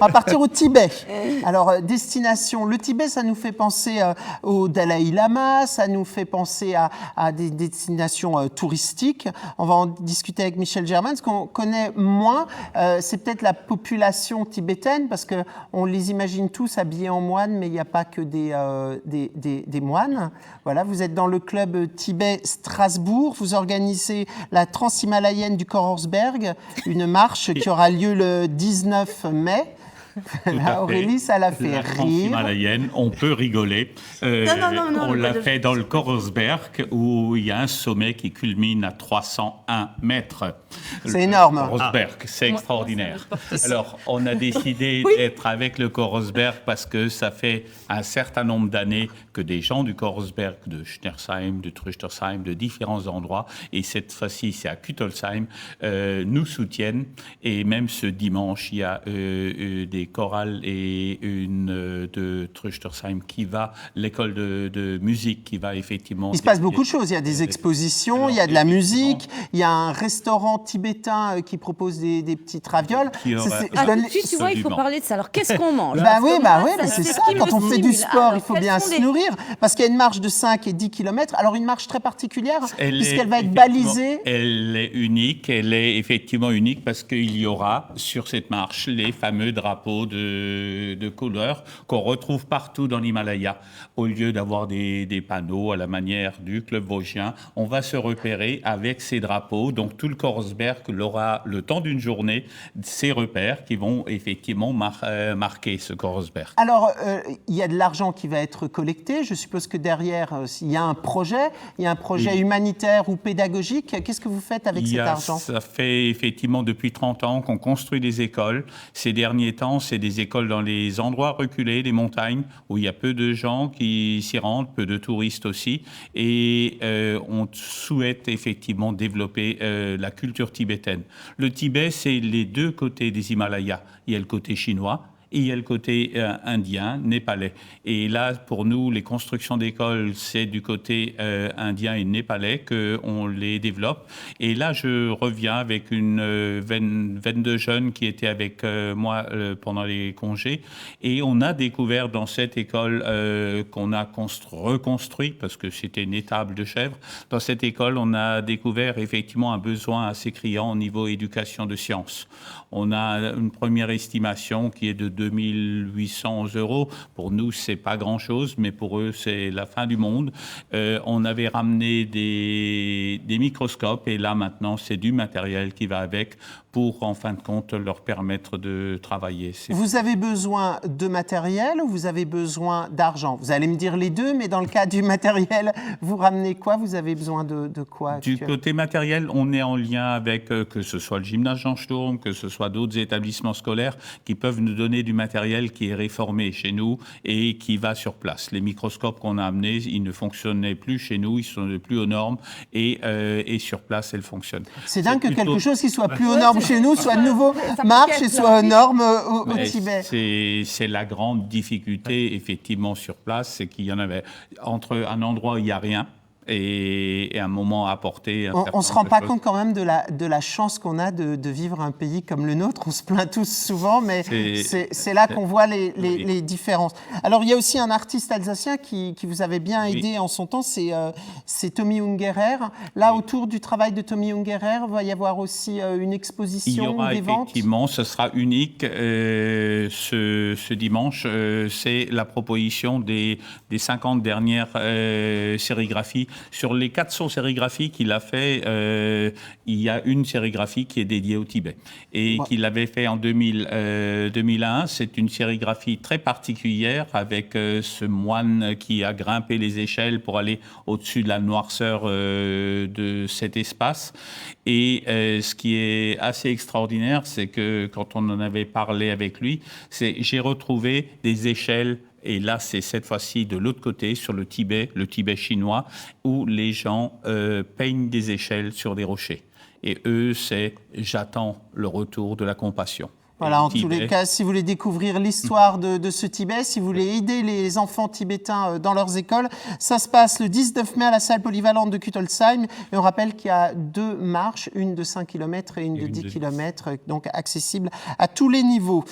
On va partir au Tibet. Alors, destination, le Tibet, ça nous fait penser au Dalai Lama, ça nous fait penser à des destinations touristiques. On va en discuter avec Michel Germain. Ce qu'on connaît moins, c'est peut-être la population tibétaine, parce qu'on les imagine tous habillés en moines, mais il n'y a pas que des moines. Voilà, vous êtes dans le club Tibet Strasbourg. Vous organisez la Transhimalayenne du Korsberg, une marche qui aura lieu le 19 mai. Là, Aurélie, ça l'a fait la rire. Transhimalayenne, on peut rigoler. On l'a fait dans le Korsberg, où il y a un sommet qui culmine à 301 mètres. C'est énorme. Korsberg, c'est extraordinaire. Alors, on a décidé d'être avec le Korsberg parce que ça fait un certain nombre d'années que des gens du Korsberg, de Schnersheim, de Trüchtersheim, de différents endroits, et cette fois-ci, c'est à Kuttolsheim, nous soutiennent. Et même ce dimanche, il y a des chorales et une de Trüchtersheim qui va, l'école de musique qui va effectivement... Il se passe beaucoup de choses. Il y a des expositions, il y a de la musique, il y a un restaurant tibétain qui propose des petites ravioles. Tu vois, il faut parler de ça. Alors, qu'est-ce qu'on mange? Oui, c'est ça. Quand on fait du sport, il faut bien se nourrir. Parce qu'il y a une marche de 5 et 10 km. Alors, une marche très particulière, puisqu'elle va être balisée. Elle est unique. Elle est effectivement unique parce qu'il y aura sur cette marche les fameux drapeaux de couleurs qu'on retrouve partout dans l'Himalaya. Au lieu d'avoir des panneaux à la manière du club vosgien, on va se repérer avec ces drapeaux. Donc, tout le Korsberg aura, le temps d'une journée, ces repères qui vont effectivement marquer ce Korsberg. Alors, il y a de l'argent qui va être collecté. Je suppose que derrière, il y a un projet. Il y a un projet humanitaire ou pédagogique. Qu'est-ce que vous faites avec cet argent? Ça fait effectivement depuis 30 ans qu'on construit des écoles. Ces derniers temps, c'est des écoles dans les endroits reculés, les montagnes, où il y a peu de gens qui s'y rendent, peu de touristes aussi. Et on souhaite effectivement développer la culture tibétaine. Le Tibet, c'est les deux côtés des Himalayas. Il y a le côté chinois et il y a le côté indien, népalais. Et là, pour nous, les constructions d'écoles, c'est du côté indien et népalais qu'on les développe. Et là, je reviens avec une veine de jeunes qui étaient avec moi pendant les congés. Et on a découvert dans cette école qu'on a reconstruit, parce que c'était une étable de chèvre, dans cette école, on a découvert effectivement un besoin assez criant au niveau éducation de sciences. On a une première estimation qui est de 2800 €. Pour nous, c'est pas grand-chose, mais pour eux, c'est la fin du monde. On avait ramené des microscopes et là, maintenant, c'est du matériel qui va avec pour, en fin de compte, leur permettre de travailler. Vous avez besoin de matériel ou vous avez besoin d'argent? Vous allez me dire les deux, mais dans le cas du matériel, vous ramenez quoi? Vous avez besoin de quoi? Du côté matériel, on est en lien avec, que ce soit le gymnase Jean Sturm, que ce soit d'autres établissements scolaires qui peuvent nous donner du matériel qui est réformé chez nous et qui va sur place. Les microscopes qu'on a amenés, ils ne fonctionnaient plus chez nous, ils sont plus aux normes et sur place, elles fonctionnent. C'est dingue que quelque chose qui soit plus aux normes chez nous soit de nouveau marche et soit aux normes au Tibet. C'est la grande difficulté, effectivement, sur place, c'est qu'il y en avait entre un endroit où il n'y a rien et un moment à apporter. On ne se rend pas compte quand même de la chance qu'on a de vivre un pays comme le nôtre. On se plaint tous souvent, mais c'est là qu'on voit les différences. Alors, il y a aussi un artiste alsacien qui vous avait bien aidé en son temps, c'est Tommy Ungerer. Là, autour du travail de Tommy Ungerer, il va y avoir aussi une exposition, il y aura des ventes. Effectivement, ce sera unique ce dimanche. C'est la proposition des 50 dernières sérigraphies. Sur les 400 sérigraphies qu'il a fait, il y a une sérigraphie qui est dédiée au Tibet et qu'il avait fait en 2001. C'est une sérigraphie très particulière avec ce moine qui a grimpé les échelles pour aller au-dessus de la noirceur de cet espace. Et ce qui est assez extraordinaire, c'est que quand on en avait parlé avec lui, j'ai retrouvé des échelles. Et là, c'est cette fois-ci de l'autre côté, sur le Tibet chinois, où les gens peignent des échelles sur des rochers. Et eux, c'est « j'attends le retour de la compassion ». Voilà, en tous les cas, si vous voulez découvrir l'histoire de ce Tibet, si vous voulez aider les enfants tibétains dans leurs écoles, ça se passe le 19 mai à la salle polyvalente de Kuttolsheim. Et on rappelle qu'il y a 2 marches, une de 5 km et une de 10 km, donc accessible à tous les niveaux.